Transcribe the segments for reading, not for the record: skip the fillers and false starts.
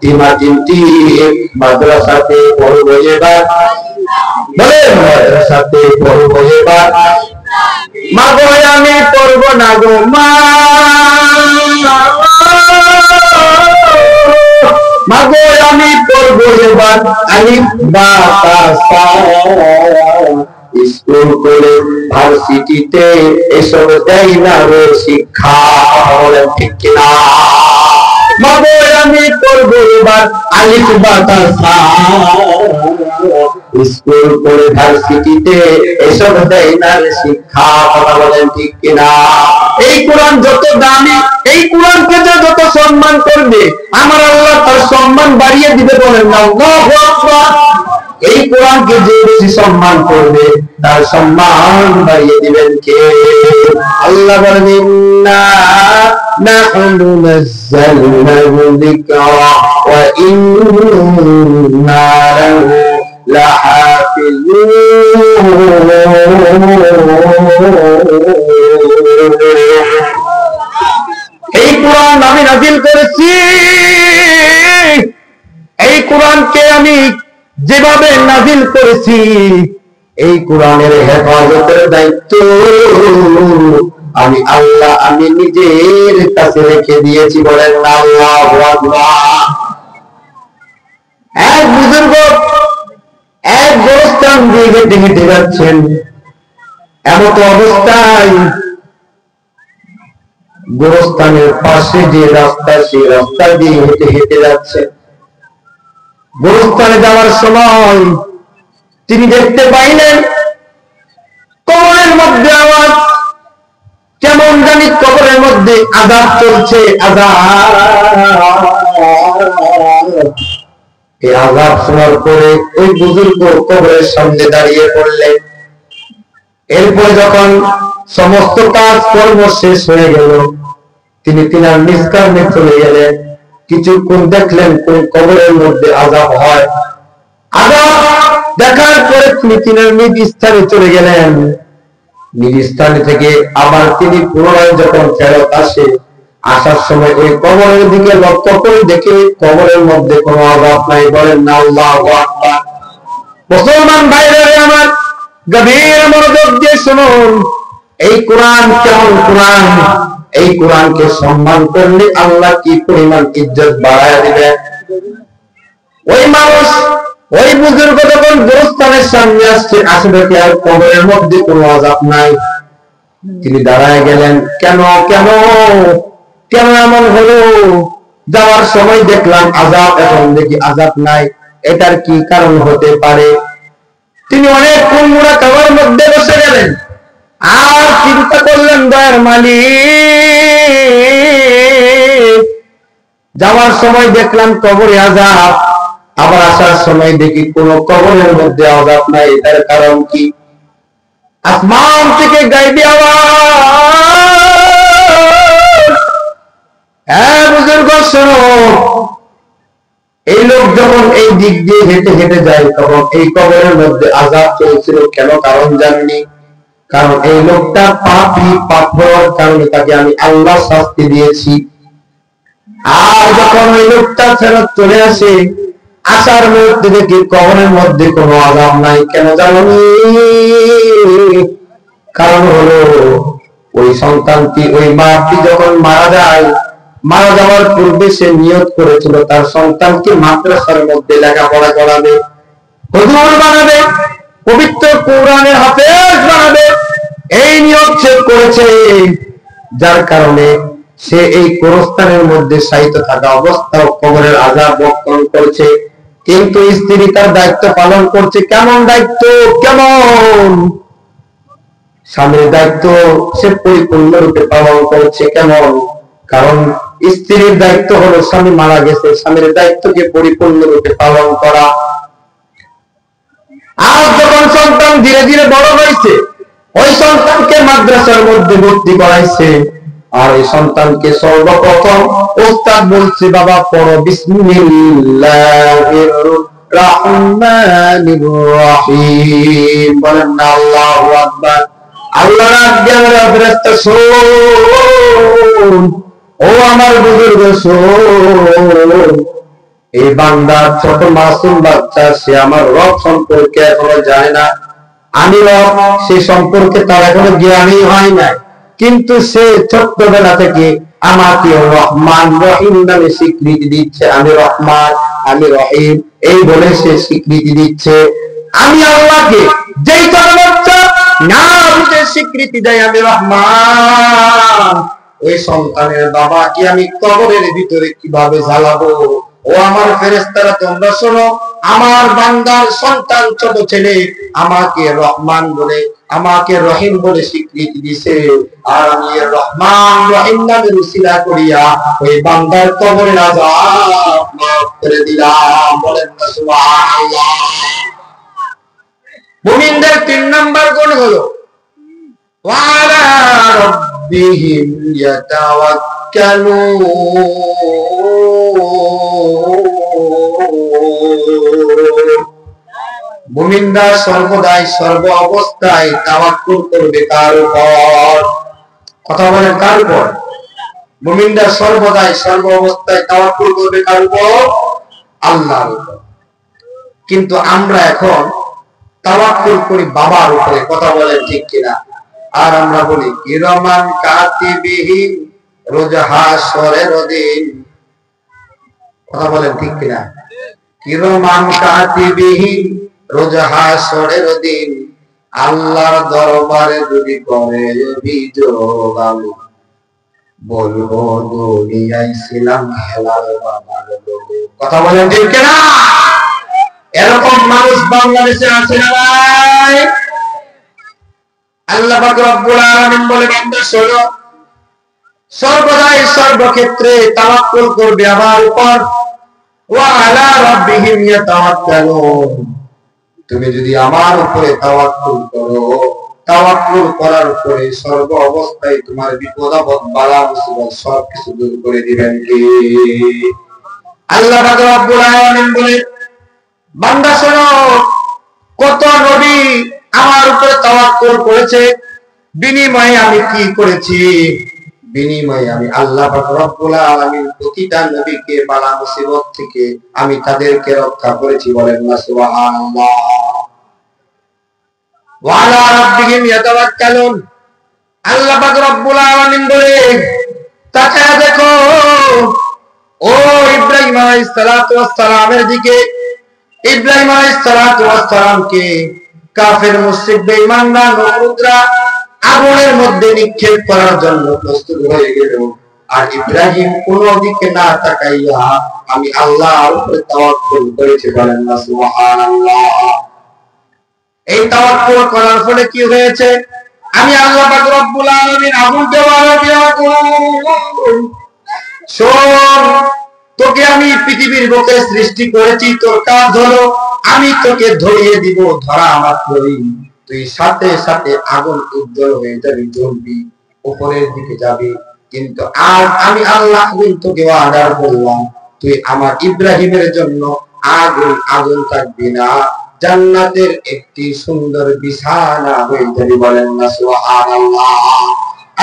টিমাটিমটি মাদ্রাসাতে পড়বো এবার, বলেন মাদ্রাসাতে পড়বো এবার। মা গো আমি পড়বো না গো মা, মা গো আমি পড়বো এবার আলিফ বা তা সা। স্কুল করে ভার্সিটিতে এসব দেয় না রে শিক্ষা, বলেন ঠিক কিনা? মা গো আমি পড়বো এবার আলিফ বা তা সা। স্কুল করে ভার্সিটিতে এসব দেয় না রে শিক্ষা, কথা বলেন ঠিক কিনা? এই কোরআন যত দামি, এই কোরআনকে যত সম্মান করবে আমার আল্লাহ তার সম্মান বাড়িয়ে দিবে, বলেন না আল্লাহু আকবার। এই কোরআনকে যে বেশি সম্মান করবে তার সম্মান বাড়িয়ে দিবেন কে? আল্লাহ বলেন ইন্না নাহনু নাযালনা যিকরা ওয়া ইন্না লাহু লাহাফিজুন। এই কোরআন আমি নাযিল করেছি, এই কোরআনকে আমি যেভাবে নাযিল করেছি, এই কোরআনের হেফাজতের দায়িত্ব আমি আল্লাহ আমি নিজের কাছে রেখে দিয়েছি, বলেন আল্লাহু আকবার। এক বুজুর্গ এক গোরস্থান দিয়ে হেঁটে হেঁটে যাচ্ছেন, এমত অবস্থায় গোরস্থানের পাশে যে রাস্তা, সেই রাস্তা দিয়ে হেঁটে হেঁটে যাচ্ছে। গোরস্থানে যাওয়ার সময় তিনি দেখতে পাইলেন কবরের মধ্যে আওয়াজ, কেমন জানি কবরের মধ্যে আযাব চলছে, আযাব। এই আযাব শোনার পরে ওই বুজুর্গ কবরের সামনে দাঁড়িয়ে পড়লেন। এরপর যখন সমস্ত কাজ কর্ম শেষ হয়ে গেল, তিনি তিনার নিজ কর্মে চলে গেলেন। কিছুক্ষণ দেখলেন কোন কবরের মধ্যে আযাব হয়, আযাব দেখার পরে তিনি তিনার নিজ স্থানে চলে গেলেন। নিজ স্থানে থেকে আবার তিনি পুনরায় যখন ফেরত আসে, আসার সময় ওই কবরের দিকে লক্ষ্য করে দেখে কবরের মধ্যে কোনো আযাব নাই, বলেন না আল্লাহু আকবার। মুসলমান ভাইরা আমার, গভীর মনোযোগ দিয়ে শুনুন, এই কোরআন কেমন কোরআন, এই কোরআনকে সম্মান করলে আল্লাহ কি পরিমাণ ইজ্জত বাড়ায় দিবেন। ওই মানুষ, ওই বুজুর্গ যখন গোরস্থানের সামনে আসছে, আসলে কি আর কবরের মধ্যে কোনো আযাব নাই? তিনি দাঁড়ায় গেলেন, কেন কেন কেন এমন হলো? যাওয়ার সময় দেখলাম আযাব, এখন দেখি আযাব নাই, এটার কি কারণ হতে পারে? তিনি অনেক কুমড়া খাওয়ার মধ্যে বসে গেলেন আর চিন্তা করলেন, দয়ার মালিক, যাওয়ার সময় দেখলাম কবরে আযাব, আবার আসার সময় দেখি কোন কবরের মধ্যে আযাব নাই, এটার কারণ কি? আসমান থেকে গাইবি আওয়াজ, হ্যাঁ বুজুর্গ শোনো, এই লোক যখন এই দিক দিয়ে হেঁটে হেঁটে যায়, তখন এই কবরের মধ্যে আযাব চলছিল। কেন? কারণ জাননি, কারণ এই লোকটা পাপী, পাপ হওয়ার কারণে তাকে আমি আল্লাহ শাস্তি দিয়েছি। আর যখন ওই লোকটা ফেরত চলে আসে, আসার মধ্যে দেখি কবরের মধ্যে কোনো আযাব নাই। কেন জানি? কারণ হলো ওই সন্তানটি, ওই মাটি যখন মারা যায়, মারা যাওয়ার পূর্বে সে নিয়ত করেছিল তার সন্তানকে মাদ্রাসার মধ্যে লেখাপড়া করাবে, হুজুর বানাবে, পবিত্র কোরআনের হাফেজ বানাবে, এই নিয়ত সে করেছে। যার কারণে সে এই গোরস্থানের মধ্যে শায়িত থাকা অবস্থাও কবরের আযাব বহন করছে। কিন্তু স্ত্রী তার দায়িত্ব পালন করছে। কেমন দায়িত্ব? কেমন? স্বামীর দায়িত্ব সে পরিপূর্ণরূপে পালন করছে। কেমন? কারণ স্ত্রীর দায়িত্ব হলো, স্বামী মারা গেছে, স্বামীর দায়িত্বকে পরিপূর্ণরূপে পালন করা। আজ যখন সন্তান ধীরে ধীরে বড় হয়েছে, ওই সন্তানকে মাদ্রাসার মধ্যে ভর্তি করাইছে, আর এই সন্তানকে সর্বপ্রথম ওস্তাদ বলছে, বাবা পড়ো বিসমিল্লাহির রহমানির রহিম, বলেন না আল্লাহু আকবার। আল্লাহর আজ্ঞার ফেরেশতা শোন, ও আমার বুজুর্গ শোন, এই বান্দা ছোট মাসুম বাচ্চা, সে আমার রব সম্পর্কে এখনো জানে না, আমি রব সে সম্পর্কে তার এখনো জ্ঞানই হয় নাই, কিন্তু সে ছোট্টবেলা থেকে আমাকে রহমান রহিম নামে স্বীকৃতি দিচ্ছে। আমি রহমান, আমি রহিম, এই বলে সে স্বীকৃতি দিচ্ছে। আমি আল্লাহকে যেই ছোট বাচ্চা না বুঝে স্বীকৃতি দেয় আমি রহমান, ওই সন্তানের বাবাকে আমি কবরের ভিতরে কিভাবে জ্বালাবো? ও আমার ফেরেশতারা, তোমরা শোনো, আমার বান্দার সন্তান ছোট ছেলে আমাকে রহমান বলে, আমাকে রহিম বলে স্বীকৃতি দিছে, আর আমি রহমান রহিম নামের উসিলা করিয়া ওই বান্দার কবরের আযাব মাফ করে দিলাম। বলেন না সুবহানাল্লাহ। মুমিনদের 3 নাম্বার গুণ হলো ওয়ালা রাব্বিহিম ইয়াতাওয়াক্কালুন। মুমিনরা সর্বদাই সর্ব অবস্থায় তাওয়াক্কুল করবে কার উপর? কথা বলেন, কার উপর? মুমিনরা সর্বদাই সর্ব অবস্থায় তাওয়াক্কুল করবে কার উপর? আল্লাহর উপর। কিন্তু আমরা এখন তাওয়াক্কুল করি বাবার উপরে। কথা বলেন ঠিক কিনা? আর আমরা বলি কিরামান কাতিবিহিন, রোজ হাসরের দিন। কথা বলেন ঠিক কিনা? কিরামান কাতিবিহিন, রোজ হাসরের দিন, আল্লাহর দরবারে যদি করে অভিযোগ আমি বলবো দুনিয়ায় ছিলাম হেলাল বাবার লোকে। কথা বলেন ঠিক কিনা? এরকম মানুষ বাংলাদেশে আছে না ভাই? আল্লাহ পাক রব্বুল আলামিন বলে, বান্দা শোনো, সর্বদাই সর্বক্ষেত্রে তাওয়াক্কুল করবে আমার উপর। ওয়া আলা রাব্বিহিম ইয়াতাওয়াক্কালুন। তুমি যদি আমার উপরে তাওয়াক্কুল করো, তাওয়াক্কুল করার পরে সর্ব অবস্থায় তোমার বিপদ আপদ বালা মুসিবত সব কিছু দূর করে দিবেন কে? আল্লাহ পাক রব্বুল আলামিন বলে, বান্দা শোনো, কত নবী আমার উপরে তাওয়াক্কুল করেছে, বিনিময়ে আমি কি করেছি? বিনিময়ে আমি আল্লাহ পাক রব্বুল আলামিন প্রতিটা নবীকে বালা মুসিবত থেকে আমি তাদেরকে রক্ষা করেছি। বলেন না সুবহানাল্লাহ। ওয়া আলা রাব্বিহিম ইয়াতাওয়াক্কালুন। আল্লাহ পাক রব্বুল আলামিন বলে, তাকায়া দেখো ও ইব্রাহিম আলাইহিস সালাতু ওয়াস সালামের দিকে। ইব্রাহিম আলাইহিস সালাতু ওয়াস সালামকে কাফের মুশরিক বেঈমানরা নমরুদরা আগুনের মধ্যে নিক্ষেপ করার জন্য প্রস্তুত হয়ে গেল, আর ইব্রাহিম কোন দিকে না তাকাইয়া আমি আল্লাহর উপরে তাওয়াক্কুল করেছি। বলেন না সুবহানাল্লাহ। এই তাওয়াক্কুল করার ফলে কি হয়েছে? আমি আল্লাহ পাক রব্বুল আলামিন আগুনকে ওয়াদা দিয়া শোন, তোকে আমি পৃথিবীর বুকে সৃষ্টি করেছি, তোর কাজ হলো আমি তোকে ধরিয়ে দিব, ধরা মাত্রই তুই সাথে সাথে আগুন উজ্জ্বল হয়ে যাবি, জ্বলবি, উপরের দিকে যাবি। কিন্তু আজ আমি আল্লাহ তোকে অর্ডার করলাম, তুই আমার ইব্রাহিমের জন্য আগুন আগুন থাকবি না, জান্নাতের একটি সুন্দর বিছানা হয়ে যাবি। বলেন না সুবহানাল্লাহ।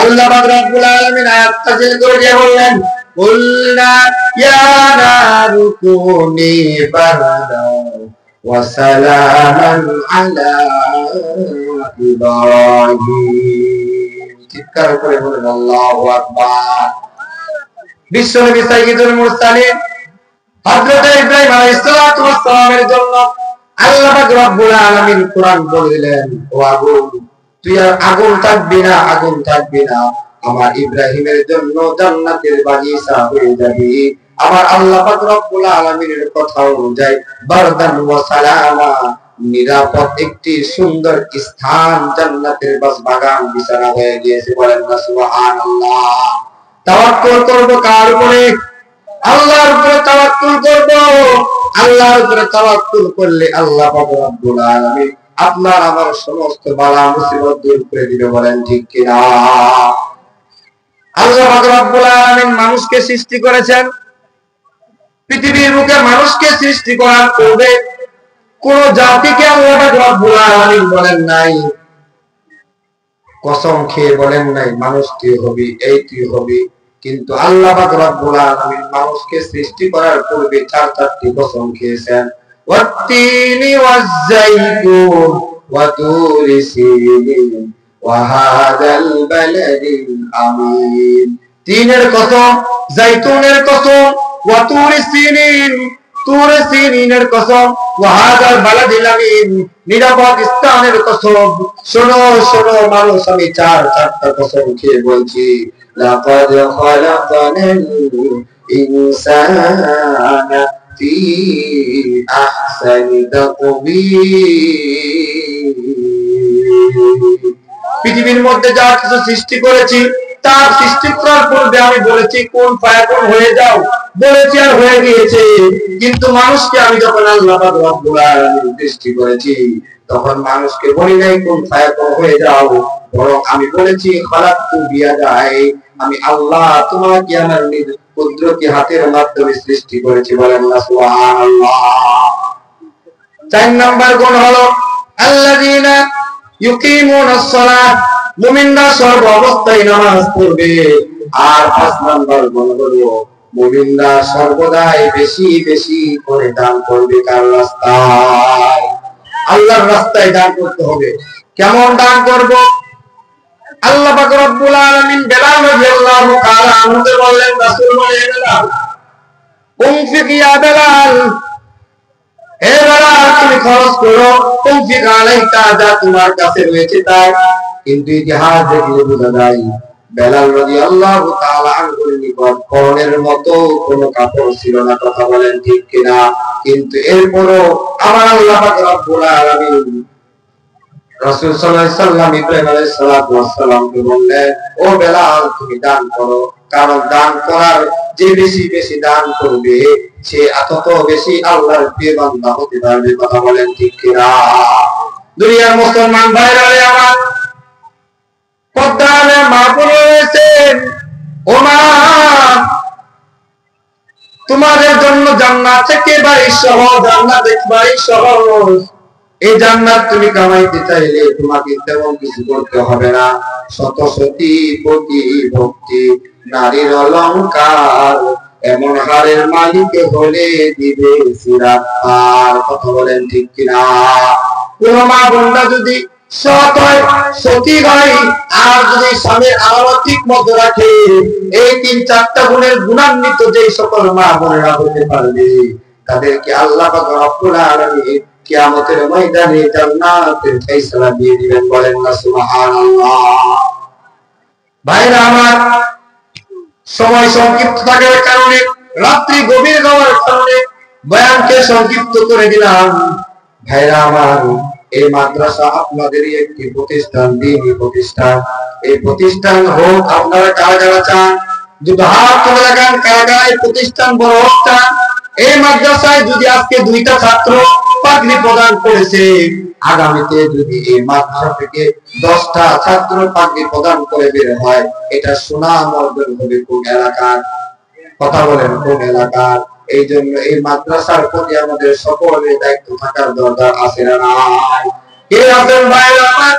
আল্লাহ পাক রব্বুল আলামিন আয়াত নাযিল করে বললেন, কুলনা ইয়া নারু কুনি বারদান ওয়া সালামান আলা ইব্রাহিম। চিৎকার করে বলেন আল্লাহু আকবার। বিশ্বনবী সাইয়্যিদুল মুরসালিন হযরত ইব্রাহিম আলাইহিস সালাতু ওয়াস সালামের জন্য আল্লাহ পাক রব্বুল আলামিন কোরআন বলে দিলেন, ও আগুন, তুই আর আগুন থাকবি না, আগুন থাকবি না, আমার ইব্রাহিমের জন্য জান্নাতের বাগিচা হয়ে যাবি। আমার আল্লাহ পাক রব্বুল আলামিনের কথা অনুযায়ী বারদান ওয়া সালামা, নিরাপদ একটি সুন্দর স্থান, জান্নাতের বাগান বিছানা হয়ে গিয়েছে। বলেন না সুবহানাল্লাহ। তাওয়াক্কুল করব কার উপরে? আল্লাহর উপরে তাওয়াক্কুল করব। আল্লাহর উপরে তাওয়াক্কুল করলে আল্লাহ পাক রব্বুল আলামিন আপনার আমার সমস্ত বালা মুসিবত দূর করে দিবে। বলেন ঠিক কিনা? আল্লাহ পাক রব্বুল আলামিন মানুষকে সৃষ্টি করেছেন, পৃথিবীর বুকে মানুষকে সৃষ্টি করার পূর্বে কোন জাতিকে আল্লাহ পাক রব্বুল আলামিন বলেন নাই, কসম খেয়ে বলেন নাই মানুষ তুই হবি, এই তুই হবি। কিন্তু আল্লাহ পাক রব্বুল আলামিন মানুষকে সৃষ্টি করার পূর্বে চারটি কসম খেয়েছেন, ওয়াত্তিনি ওয়াজ-জাইতুন ওয়া তুরি সিনিন ওয়া হাযাল বালাদিল আমিন। তিনের কসম, জাইতুনের কসম, ওয়া তুরি সিনিন, তুর সিনিনের কসম, ওয়া হাযাল বালাদিল আমিন, নিরাপদ স্থানের কসম। শোনো শোনো মানুষ, আমি চারটা কসম খেয়ে বলছি, লাকাদ খালাকানাল ইনসানা ফি আহসানি তাকবীর। পৃথিবীর মধ্যে যা কিছু সৃষ্টি করেছি, তার সৃষ্টি করার পূর্বে আমি বলেছি কোন ফায়াকুন হয়ে যাও, বলেছি আর হয়ে গিয়েছে। কিন্তু মানুষকে আমি যখন আল্লাহ পাক রব্বুল আলামিন সৃষ্টি করেছি, তখন মানুষকে বলি নাই কোন ফায়াকুন হয়ে যাও, বরং আমি বলেছি খালাকতু বিয়াদাই, আমি আল্লাহ তোমাকে আমার নিজ কুদরতি হাতের মাধ্যমে সৃষ্টি করেছি। বলেন না সুবহানাল্লাহ। 4 নাম্বার গুণ হলো আল্লাযীনা ইউকিমুনাস সালাহ, মুমিনরা সর্ব অবস্থায় নামাজ পড়বে। আর 5 নাম্বার গুণ হলো মুমিনরা সর্বদাই বেশি বেশি করে দান করবে। কার রাস্তায়? আল্লাহর রাস্তায় দান করতে হবে। কেমন দান করব? আল্লাহ পাক রব্বুল আলামিন বেলাল রাদিয়াল্লাহু তাআলা আনহুকে বললেন, রাসূল বলেন, বেলাল উনফিক ইয়া বেলাল, হে বেলাল তুমি খরচ করো, উনফিক আলাইকা, যা তোমার কাছে রয়েছে তাই। কিন্তু ইতিহাস দেখলে বোঝা যায় বেলাল রাদিয়াল্লাহু তাআলা আনহুর নিকট পরনের মতো কোনো কাপড় ছিল না। কথা বলেন ঠিক কিনা? কিন্তু এরপরও আমার আল্লাহ পাক রব্বুল আলামিন রাসূল সাল্লাল্লাহু আলাইহি সাল্লাম ইব্রাহিম আলাইহিস সালাতু ওয়াস সালামকে বললেন, ও বেলাল তুমি দান করো, কারণ দান করার যে বেশি বেশি দান করবে সে তত বেশি আল্লাহর প্রিয় বান্দা হতে পারবে। কথা বলেন ঠিক কিনা? দুনিয়ার মুসলমান ভাইরা আমার, পদ্মার মা বলেছেন, ও মা তোমাদের জন্য জান্নাত একেবারে সহজ, জান্নাত একেবারে সহজ। এই জান্নাত তুমি কামাইতে চাইলে তোমাকে তেমন কিছু করতে হবে না। শত সতী পতি ভক্তি নারীর অলংকার, এমন হারের মালিক হলে দিবে সিরাত পার। কথা বলেন ঠিক কিনা? কোন মা বোনরা যদি সৎ হয়, সতী হয়, আর যদি স্বামীর আমানত ঠিক মতো রাখে, এই 3-4টা গুণের গুণান্বিত যে সকল মা বোনেরা হতে পারবে, তাদেরকে আল্লাহ পাক রব্বুল আলামিন কিয়ামতের ময়দানে জান্নাতের ফয়সালা দিয়ে দিবেন। বলেন না সুবহানাল্লাহ। ভাইরা আমার, সময় সংক্ষিপ্ত থাকার কারণে, রাত্রি গভীর হওয়ার কারণে বয়ানকে সংক্ষিপ্ত করে দিলাম। ভাইরা আমার, এই মাদ্রাসা আপনাদেরই একটি প্রতিষ্ঠান, দ্বীনি প্রতিষ্ঠান। এই প্রতিষ্ঠান হোক আপনারা কারা কারা চান, যদি হাত তুলে দেখান কারা কারা এই প্রতিষ্ঠান বড় হোক চান। এই মাদ্রাসায় যদি আজকে 2টা ছাত্র পাগড়ি প্রদান করেছে, আগামীতে যদি এই মাদ্রাসা থেকে 10টা ছাত্র পাগড়ি প্রদান করে বের হয়, এটা সুনাম অর্জন হবে কোন এলাকার? কথা বলেন কোন এলাকার? এই জন্য এই মাদ্রাসার প্রতি আমাদের সকলের দায়িত্ব থাকার দরকার আছে না নাই? কে আছেন ভাইরা আমার?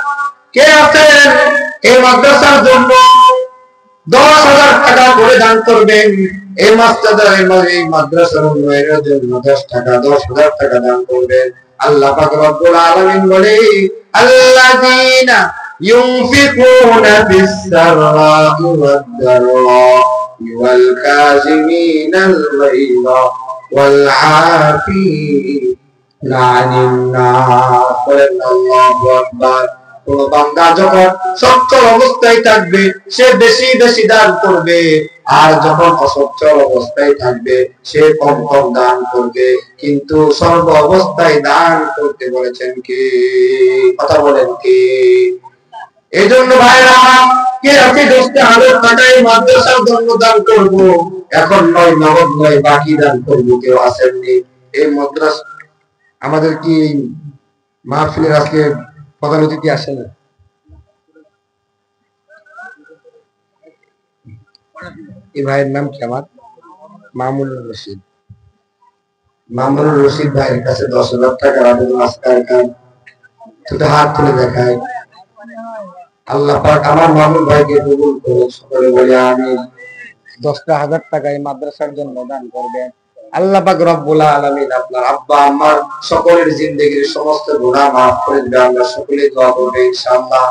কে আছেন এই মাদ্রাসার জন্য 10,000 টাকা করে দান করবেন? এই মাদ্রাসার উন্নয়নের জন্য 10,000 টাকা দান করবেন। আল্লাহ পাক রব্বুল আলামিন বলে, আল্লাযীনা ইউনফিকুনা ফিস-সাররা'i ওয়াদ-দাররা'i ওয়াল কাযিমিনাল গায়যা ওয়াল 'আফিনা 'আনিন নাস। বলেন আল্লাহু আকবার। কোন বান্দা যখন সচ্ছল অবস্থায় থাকবে সে বেশি বেশি দান করবে, আর যখন অসচ্ছল অবস্থায় থাকবে সে কম কম দান করবে। কিন্তু সর্ব অবস্থায় দান করতে বলেছেন কে? কথা বলেন কে? এই জন্য ভাইরা, কে আছে 10,000 টাকা এই মাদ্রাসার জন্য দান করব? এখন নয়, নগদ নয়, বাকি দান করব। কেউ আসেননি? এই মাদ্রাসা আমাদের কি মাহফিলের আজকে প্রধান অতিথি আসে না? এই ভাইয়ের নাম কি? আমার মামুনুর রশিদ। মামুনুর রশিদ ভাইয়ের কাছে 10,000 টাকার আবেদন আজকাল শুধু হাত তুলে দেখায়। আল্লাহ পাক আমার মামুন ভাইকে কবুল করুন, সকলে বলে আমিন। 10,000 টাকা এই মাদ্রাসার জন্য দান করবেন। আল্লাহ পাক রব্বুল আলামিন আপনার আব্বা আম্মার সকলের জিন্দেগির সমস্ত গুনাহ মাফ করে দিবে। আমরা সকলে দোয়া করব ইনশাআল্লাহ।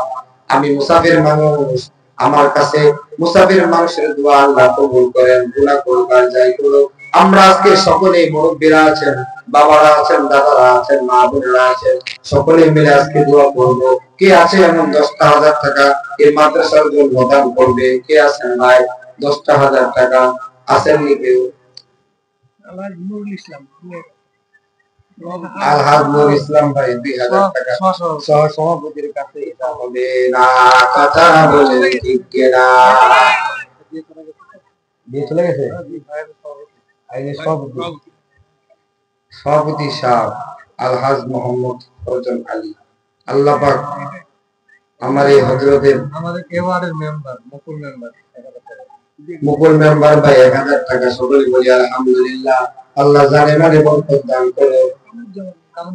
আমি মুসাফির মানুষ, আমার কাছে মুসাফির মানুষের দোয়া আল্লাহ কবুল করেন। গুনাহ করবার যাই করো, আমরা আজকে সকলেই মুরব্বিরা আছেন, বাবারা আছেন, দাদারা আছেন, মা বোনেরা আছেন, সকলে মিলে আজকে দোয়া করব। কে আছে এমন 10,000 টাকা এই মাদ্রাসার জন্য দান করবে? কে আছেন ভাই? 10,000 টাকা আছেন নি কেউ? আলহাজ নুরুল ইসলাম ভাই 2,000 টাকা সহ সভাপতির কাছে এটা হবে না, কথা বলে ঠিক কিনা? দিয়ে চলে গেছে সভাপতি সাহেব আলহাজ মোহাম্মদ ফরজন আলী। আল্লাহ পাক আমার এই হযরতের আমাদের এওয়ার্ডের মেম্বার মুকুল মেম্বার ভাই 1000 টাকা সকলে বলি আলহামদুলিল্লাহ। আল্লাহ জানে মানে বরকত দান করো।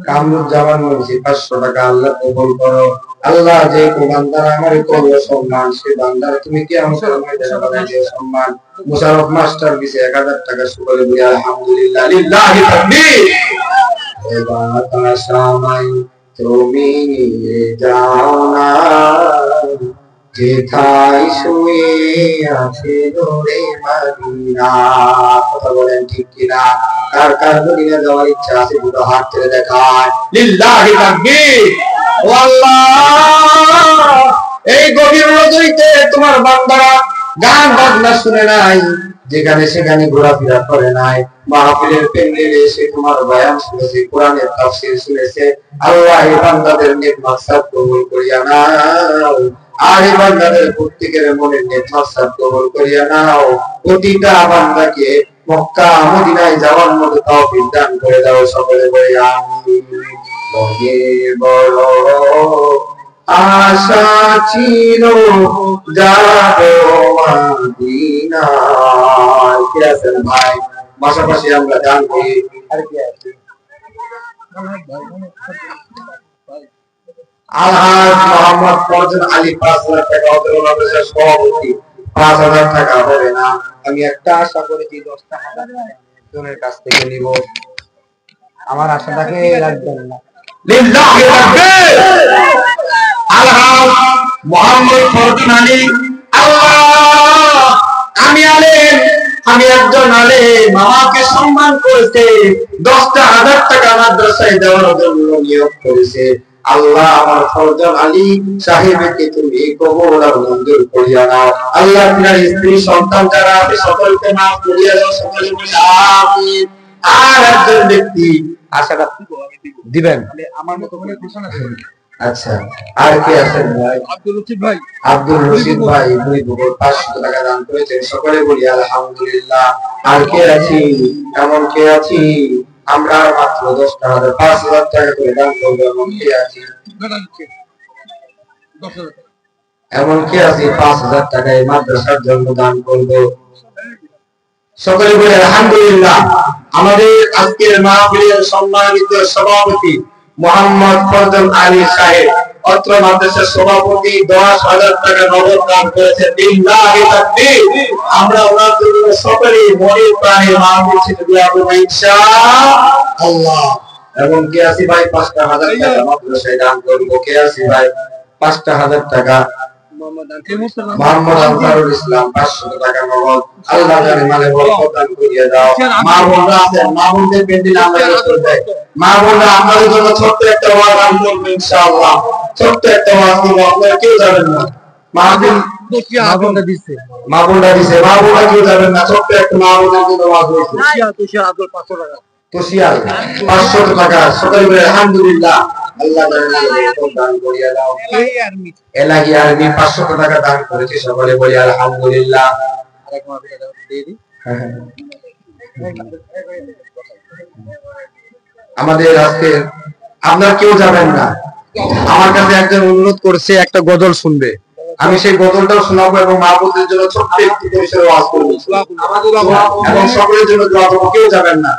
কামরুজ্জামান মুন্সি 500 টাকা আল্লাহ কবুল করো। আল্লাহ যে বান্দারা আমারে করলো সম্মান, সেই বান্দারা তুমি কিয়ামতের ময়দানে বানাইও সম্মান। মুশাররফ মাস্টার দিছে 1000 টাকা সকলে বলি আলহামদুলিল্লাহ। লিল্লাহি তাকবীর। এবার সময় তুমি যাও না, যেথায় শুয়ে আছে দূরে মদিনা। কথা বলেন ঠিক কিনা? কার কার মদিনা যাওয়ার ইচ্ছা আছে দুটো হাত তুলে দেখায়। লিল্লাহি তাকবীর। ও আল্লাহ, এই গভীর রজনীতে তোমার বান্দারা গান বাজনা শুনে নাই, যেখানে সেখানে ঘোরাফেরা করে নাই, মাহফিলের প্যান্ডেলে এসে তোমার বয়ান শুনেছে, কোরআনের তাফসীর শুনেছে। আল্লাহ এই বান্দাদের নেক মাকসাদ কবুল করিয়া নাও। আর এই বান্দাদের প্রত্যেকের মনের নেক মাকসাদ কবুল করিয়া নাও। প্রতিটা বান্দাকে মক্কা মদিনায় যাওয়ার মতো তৌফিক দান করে দাও। সকলে বলি আমিন। বড় আশা ছিল যাব মদিনায়। কে আছেন ভাই? পাশাপাশি আমরা দান করি। আর কি আছে? আলহাজ মোহাম্মদ ফরজন আলী 5,000 টাকা অধ্যক্ষ সভাপতি 5,000 টাকা হবে না। আমি একটা আশা করেছি 10,000 জনের কাছ থেকে নিব। আমার আশাটাকে রাখবেন না। লিল্লাহি তাকবীর। আলহাজ মোহাম্মদ ফরজন আলী। আল্লাহ, আমি আলেম, আমি একজন আলেম, আমাকে সম্মান করেছে, 10,000 টাকা মাদ্রাসায় দেওয়ার জন্য নিয়োগ করেছে। আল্লাহ আমার ফরজন আলী সাহেবকে তুমি কবুল আর মঞ্জুর করিয়া নাও। আল্লাহ আপনার স্ত্রী সন্তান যারা আছে সকলকে মাফ করিয়া দাও। সকলে বলি আমিন। আর একজন ব্যক্তি আশাটা দিবেন আমার মতো করে ঘোষণা করুন। আচ্ছা, আর কে আছেন ভাই? আব্দুল রশিদ ভাই। আব্দুল রশিদ ভাই 500 টাকা দান করেছেন। সকলে বলি আলহামদুলিল্লাহ। আর কে আছি? এমন কে আছি? আমরা মাত্র 10,000 5,000 টাকা করে দান করব। এমন কে আছি? এমন কে আছি 5,000 টাকা এই মাদ্রাসার জন্য দান করব? সকলে বলি আলহামদুলিল্লাহ। আমাদের আজকের মাহফিলের সম্মানিত সভাপতি মোহাম্মদ ফরজন আলী সাহেব, অত্র মাদ্রাসার সভাপতি 10,000 টাকা নগদ দান করেছেন। লিল্লাহি তাকবীর। আমরা ওনার জন্য সকলেই মনের প্রাণে মাহফিল ছেড়ে দোয়া করব ইনশাআল্লাহ। এবং কে আছি ভাই 5,000 টাকা মাদ্রাসায় দান করব? কে আছি ভাই? 5,000 টাকা মোহাম্মদ আনসারুল ইসলাম 500 টাকা নগদ। আল্লাহ জানে মালে বরকত দান করিয়া দাও। মা বোনরা আছেন, মা বোনদের পেন্ডিল আমরা করে দেয়। মা বোনরা আমাদের জন্য ছোট্ট একটা ওয়াজ দান করবে ইনশাআল্লাহ। ছোট্ট একটা ওয়াজ দিব, আপনারা কেউ যাবেন না। মা বোনরা দিছে, মা বোনরা কেউ যাবেন না। ছোট্ট একটা মা বোনদের জন্য ওয়াজ হয়েছে। তোশিয়াল আব্দুল 500 টাকা। তোশিয়াল 500 টাকা। সকলে বলে আলহামদুলিল্লাহ। আল্লাহ দান করিয়া দাও। এলাহি আর্মি 500 টাকা দান করেছে। সকলে বলি আলহামদুলিল্লাহ। আমাদের আজকে আপনারা কেউ যাবেন না। আমার কাছে একজন অনুরোধ করছে একটা গজল শুনবে, আমি সেই গজলটাও শোনাবো এবং মা বোনদের জন্য ছোট্ট একটু পরিসরে ওয়াজ করব এবং সকলের জন্য দোয়া করব। কেউ যাবেন না।